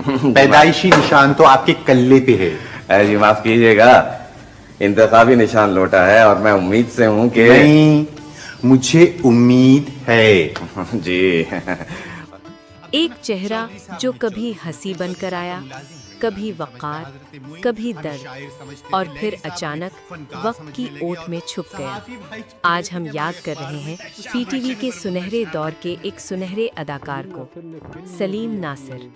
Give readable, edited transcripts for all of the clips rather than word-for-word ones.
पैदाइशी निशान तो आपके कल्ले पे है। जी माफ कीजिएगा, इंतखाबी निशान लौटा है और मैं उम्मीद से हूं कि नहीं, मुझे उम्मीद है। जी। एक चेहरा जो कभी हंसी बनकर आया, कभी वक़ार, कभी दर्द और फिर अचानक वक्त की ओट में छुप गया। आज हम याद कर रहे हैं पीटीवी के सुनहरे दौर के एक सुनहरे अदाकार को, सलीम नासिर।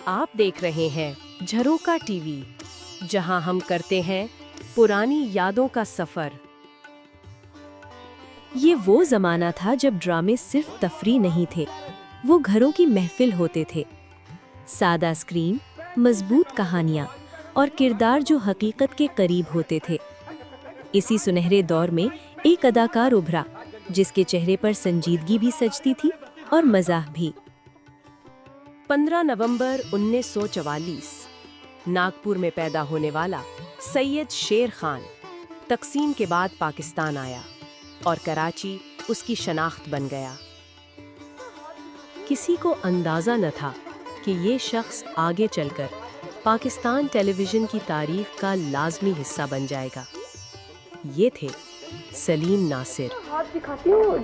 आप देख रहे हैं झरोका टीवी, जहां हम करते हैं पुरानी यादों का सफर। ये वो जमाना था जब ड्रामे सिर्फ तफरी नहीं थे, वो घरों की महफिल होते थे। सादा स्क्रीन, मजबूत कहानियां और किरदार जो हकीकत के करीब होते थे। इसी सुनहरे दौर में एक अदाकार उभरा जिसके चेहरे पर संजीदगी भी सजती थी और मजाक भी। 15 नवंबर 1944 नागपुर में पैदा होने वाला सैयद शेर खान तकसीम के बाद पाकिस्तान आया और कराची उसकी शनाख्त बन गया। किसी को अंदाजा न था कि ये शख्स आगे चलकर पाकिस्तान टेलीविजन की तारीख का लाजमी हिस्सा बन जाएगा। ये थे सलीम नासिर। हाथ दिखाती हूँ,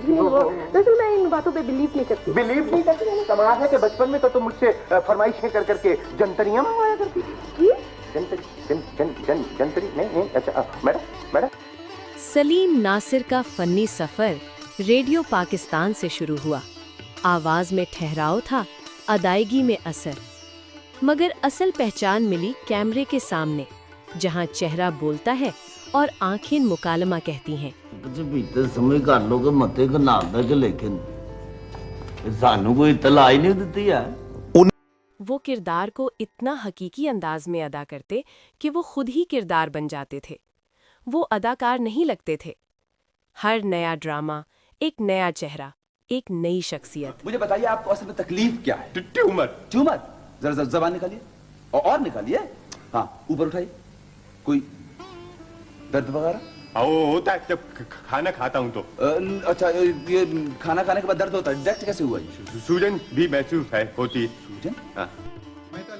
दरअसल मैं इन बातों पे बिलीव नहीं करती। बिलीव नहीं करती? कमाल है कि बचपन में तो तुम मुझसे फरमाइशें कर करके जंतरियां मंगवाया करती थी। जंतरी नहीं, अच्छा मैडम। सलीम नासिर का फन्नी सफर रेडियो पाकिस्तान से शुरू हुआ। आवाज में ठहराव था, अदायगी में असर, मगर असल पहचान मिली कैमरे के सामने, जहां चेहरा बोलता है और आंखें मुकालमा कहती हैं। बीते समय कर लोगे मते का नाम है कि लेकिन सानू कोई इत्तला ही नहीं देती है। वो किरदार को इतना हकीकी अंदाज में अदा करते कि वो खुद ही किरदार बन जाते थे। वो अदाकार नहीं लगते थे। हर नया ड्रामा एक नया चेहरा, एक नई शख्सियत। मुझे बताइए आपको असल में तकलीफ क्या है? ट्यूमर। जरा जबान निकालिए और निकालिए। हाँ, ऊपर उठाइए। कोई दर्द वगैरह? होता है जब खाना खाता हूँ तो। अच्छा, ये खाना खाने के बाद दर्द होता है। डायरेक्ट कैसे हुआ? सूजन भी महसूस होती है। सूजन? हाँ।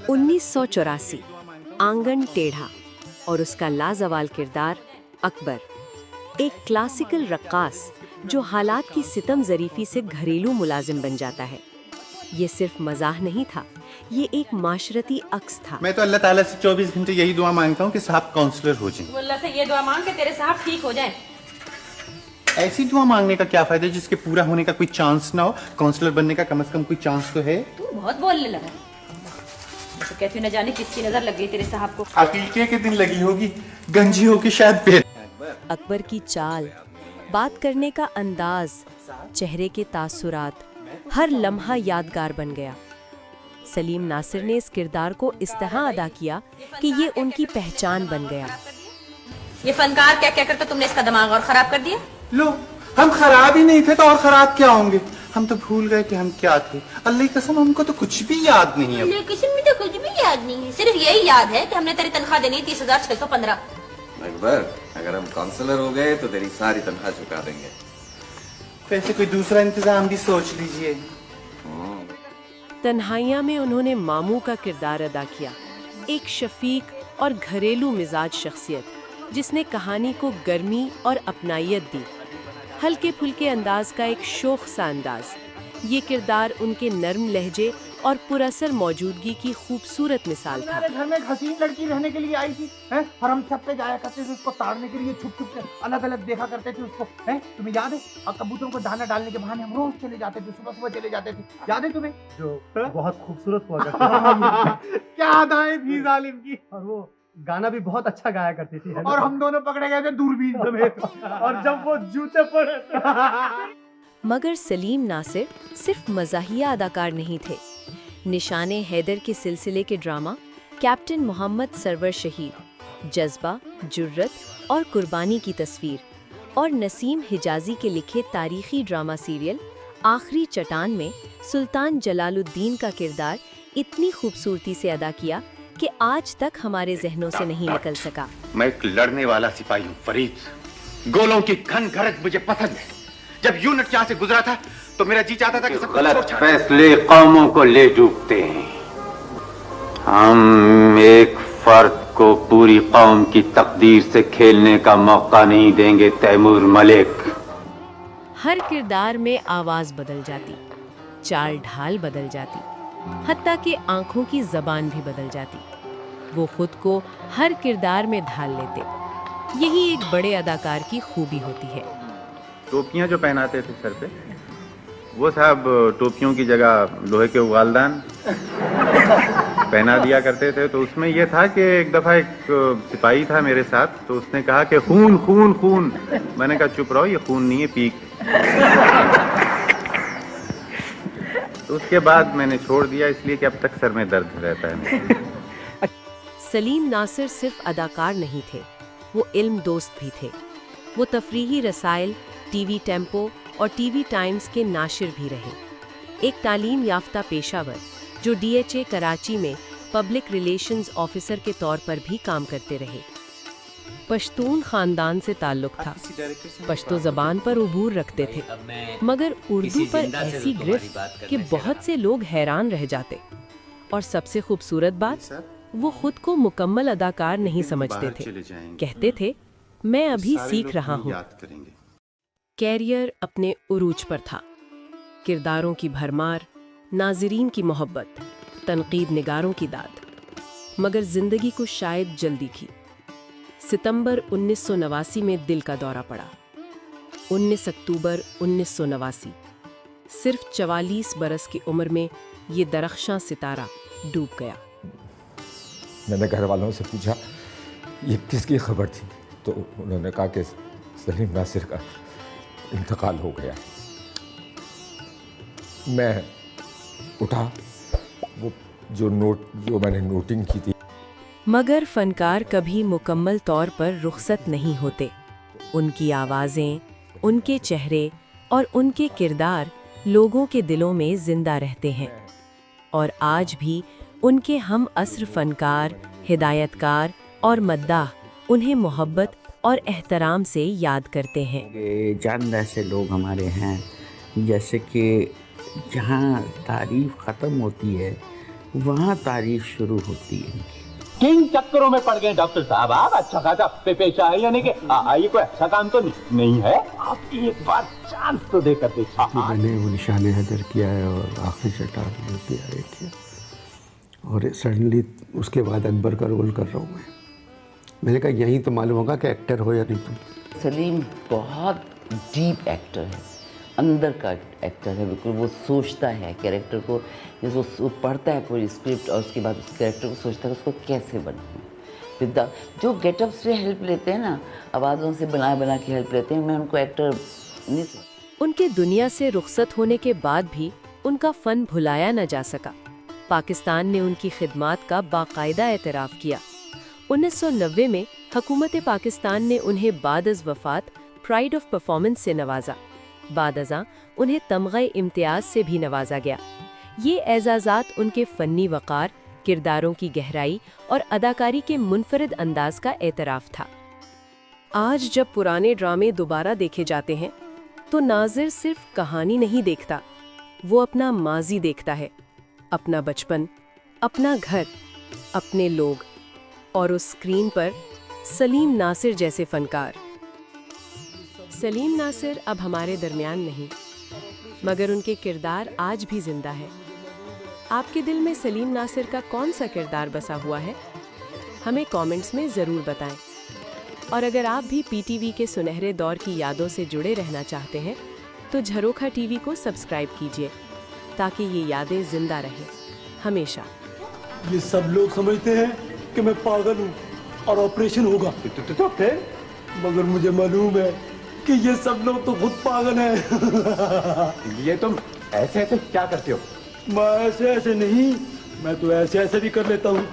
1984 आंगन टेढ़ा और उसका लाजवाल किरदार अकबर, एक क्लासिकल रक्कास जो हालात की सितम ज़रीफी से घरेलू मुलाजिम बन जाता है। ये सिर्फ मजाह नहीं था, ये एक माशरती अक्स था। मैं तो अल्लाह ताला से 24 घंटे यही दुआ मांगता हूँ कि साहब काउंसलर हो जाएं। अल्लाह से ये दुआ मांग के तेरे साहब ठीक हो जाएं। ऐसी दुआ मांगने का क्या फायदा जिसके पूरा होने का कोई चांस ना हो? काउंसलर बनने का कम से कम कोई चांस तो है। तू बहुत बोलने लगा। तो कहती न जाने किसकी नजर लग गई तेरे साहब को। अकीके के दिन लगी होगी, गंजी होगी शायद पे। अकबर की चाल, बात करने का अंदाज, चेहरे के तासुरात, हर लम्हा यादगार बन गया। सलीम नासिर ने इस किरदार को इस तरह अदा किया कि ये उनकी पहचान बन गया। ये फनकार क्या क्या करता, तुमने इसका दिमाग और खराब कर दिया। लो, हम खराब ही नहीं थे तो और खराब क्या होंगे? हम तो भूल गए कि हम क्या थे। अल्लाह की कसम हमको तो कुछ भी याद नहीं है। अल्लाह की कसम में तो कुछ भी याद नहीं है। सिर्फ यही याद है कि हमने तेरी तनख्वाह देनी 30,615। अकबर, अगर हम काउंसलर हो गए तो तेरी सारी तनख्वाह चुका देंगे। वैसे कोई दूसरा इंतजाम भी सोच लीजिए। तन्हाइयाँ में उन्होंने मामू का किरदार अदा किया, एक शफीक और घरेलू मिजाज शख्सियत जिसने कहानी को गर्मी और अपनायत दी। हल्के फुल्के अंदाज का एक शोख सा अंदाज, ये किरदार उनके नर्म लहजे और पुरअसर मौजूदगी की खूबसूरत मिसाल था। घर में एक हसीन लड़की रहने के लिए आई थी, हैं? और हम छत पे जाया करते थे उसको ताड़ने के लिए, छुप छुप के अलग अलग देखा करते थे उसको, हैं? तुम्हें याद है? और कबूतरों को दाना डालने के बहाने हम रोज चले जाते थे, सुबह सुबह चले जाते थे। याद है तुम्हें? जो बहुत खूबसूरत हुआ करती थी। क्या अदाएं थी जालिम की। और वो गाना भी बहुत अच्छा गाया करती थी। और हम दोनों पकड़े गए थे दूरबीन समेत। और जब वो जूते पड़े। मगर सलीम नासिर सिर्फ मज़ाहिया अदाकार नहीं थे। निशाने हैदर के सिलसिले के ड्रामा कैप्टन मोहम्मद सरवर शहीद, जज्बा, जुर्रत और कुर्बानी की तस्वीर, और नसीम हिजाजी के लिखे तारीखी ड्रामा सीरियल आखिरी चट्टान में सुल्तान जलालुद्दीन का किरदार इतनी खूबसूरती से अदा किया कि आज तक हमारे जहनों से नहीं निकल सका। मैं एक लड़ने वाला सिपाही हूँ फरीद। गोलों की घन घरत मुझे पसंद है। जब यूनिट यहाँ से गुजरा था तो मेरा जी चाहता था कि सब गलत फैसले कौमों को ले डूबते हैं। हम एक फर्द को पूरी कौम की तकदीर से खेलने का मौका नहीं देंगे तैमूर मलिक। हर किरदार में आवाज बदल जाती, चाल ढाल बदल जाती, हत्ता कि आंखों की जबान भी बदल जाती। वो खुद को हर किरदार में ढाल लेते। यही एक बड़े अदाकार की खूबी होती है। टोपियां जो पहनाते थे सर पे, वो साहब टोपियों की जगह लोहे के उगालदान पहना दिया करते थे। तो उसमें यह था कि एक दफा एक सिपाही था मेरे साथ, तो उसने कहा कि खून खून खून। मैंने कहा चुप रहो, ये खून नहीं है, पीक। तो उसके बाद मैंने छोड़ दिया, इसलिए कि अब तक सर में दर्द रहता है। सलीम नासिर सिर्फ अदाकार नहीं थे, वो इल्म दोस्त भी थे। वो तफरीही रसाइल, टीवी टेम्पो और टीवी टाइम्स के नाशिर भी रहे। एक तालीम याफ्ता पेशावर जो DHA कराची में पब्लिक रिलेशंस ऑफिसर के तौर पर भी काम करते रहे। पश्तून खानदान से ताल्लुक था, पश्तो ज़बान पर उबूर रखते थे, मगर उर्दू पर ऐसी गिरफ्त कि बहुत से लोग हैरान रह जाते। और सबसे खूबसूरत बात, वो खुद को मुकम्मल अदाकार नहीं समझते थे। कहते थे, मैं अभी सीख रहा हूँ। कैरियर अपने उरूज पर था। किरदारों की भरमार, नाज़रीन की मोहब्बत, तनकीद निगारों की दाद। मगर जिंदगी को शायद जल्दी की। सितंबर 1989 में दिल का दौरा पड़ा। 19 अक्टूबर 1989, सिर्फ 44 बरस की उम्र में ये दरख्शां सितारा डूब गया। मैंने घर वालों से पूछा ये किसकी खबर थी, तो उन्होंने कहा कि सलीम नासिर का इंतकाल हो गया। मैं उठा, वो जो मैंने नोटिंग की थी। मगर फनकार कभी मुकम्मल तौर पर रुखसत नहीं होते। उनकी आवाज़ें, उनके चेहरे और उनके किरदार लोगों के दिलों में जिंदा रहते हैं। और आज भी उनके हम असर फनकार, हिदायतकार और मद्दाह उन्हें मोहब्बत और एहतराम से याद करते हैं। चंद ऐसे लोग हमारे हैं जैसे कि जहाँ तारीफ ख़त्म होती है वहाँ तारीफ शुरू होती है। किन चक्करों में पड़ गए डॉक्टर साहब आप? अच्छा खासा पेशा है, यानी कि ये कोई अच्छा काम तो नहीं है। आप एक बार चांस तो देकर देखिए। मैंने वो निशाने हैदर किया है और आखिरी चट्टान किया और सडनली उसके बाद अकबर का रोल कर रहा हूँ मैं। मैंने कहा यहीं तो मालूम होगा कि एक्टर हो या नहीं तुम। सलीम बहुत डीप एक्टर है, अंदर का एक्टर है बिल्कुल। वो सोचता है कैरेक्टर को, जैसे वो पढ़ता है पूरी स्क्रिप्ट और उसके बाद उस कैरेक्टर को सोचता है उसको कैसे बनाना। फिर जो गेटअप से हेल्प लेते हैं ना, आवाज़ों से बना के हेल्प लेते हैं, मैं उनको एक्टर नहीं। उनके दुनिया से रुखसत होने के बाद भी उनका फ़न भुलाया न जा सका। पाकिस्तान ने उनकी खिदमात का बाकायदा एतराफ़ किया। 1990 में हुकूमत पाकिस्तान ने उन्हें बाद-अज़ वफ़ात प्राइड ऑफ परफॉर्मेंस से नवाजा। बाद-अज़ां उन्हें तमग़े इम्तियाज़ से भी नवाजा गया। ये एज़ाज़ात उनके फ़न्नी वक़ार, किरदारों की गहराई और अदाकारी के मुनफरिद अंदाज का एतराफ़ था। आज जब पुराने ड्रामे दोबारा देखे जाते हैं तो नाज़िर सिर्फ कहानी नहीं देखता, वो अपना माजी देखता है, अपना बचपन, अपना घर, अपने लोग, और उस स्क्रीन पर सलीम नासिर जैसे फनकार। सलीम नासिर अब हमारे दरमियान नहीं, मगर उनके किरदार आज भी जिंदा है। आपके दिल में सलीम नासिर का कौन सा किरदार बसा हुआ है? हमें कमेंट्स में ज़रूर बताएं। और अगर आप भी PTV के सुनहरे दौर की यादों से जुड़े रहना चाहते हैं तो झरोखा TV को सब्सक्राइब कीजिए ताकि ये यादें जिंदा रहें हमेशा। ये सब लोग समझते हैं कि मैं पागल हूँ और ऑपरेशन होगा, मगर मुझे मालूम है कि ये सब लोग तो खुद पागल हैं। ये तुम ऐसे ऐसे क्या करते हो? मैं ऐसे ऐसे नहीं, मैं तो ऐसे ऐसे भी कर लेता हूँ।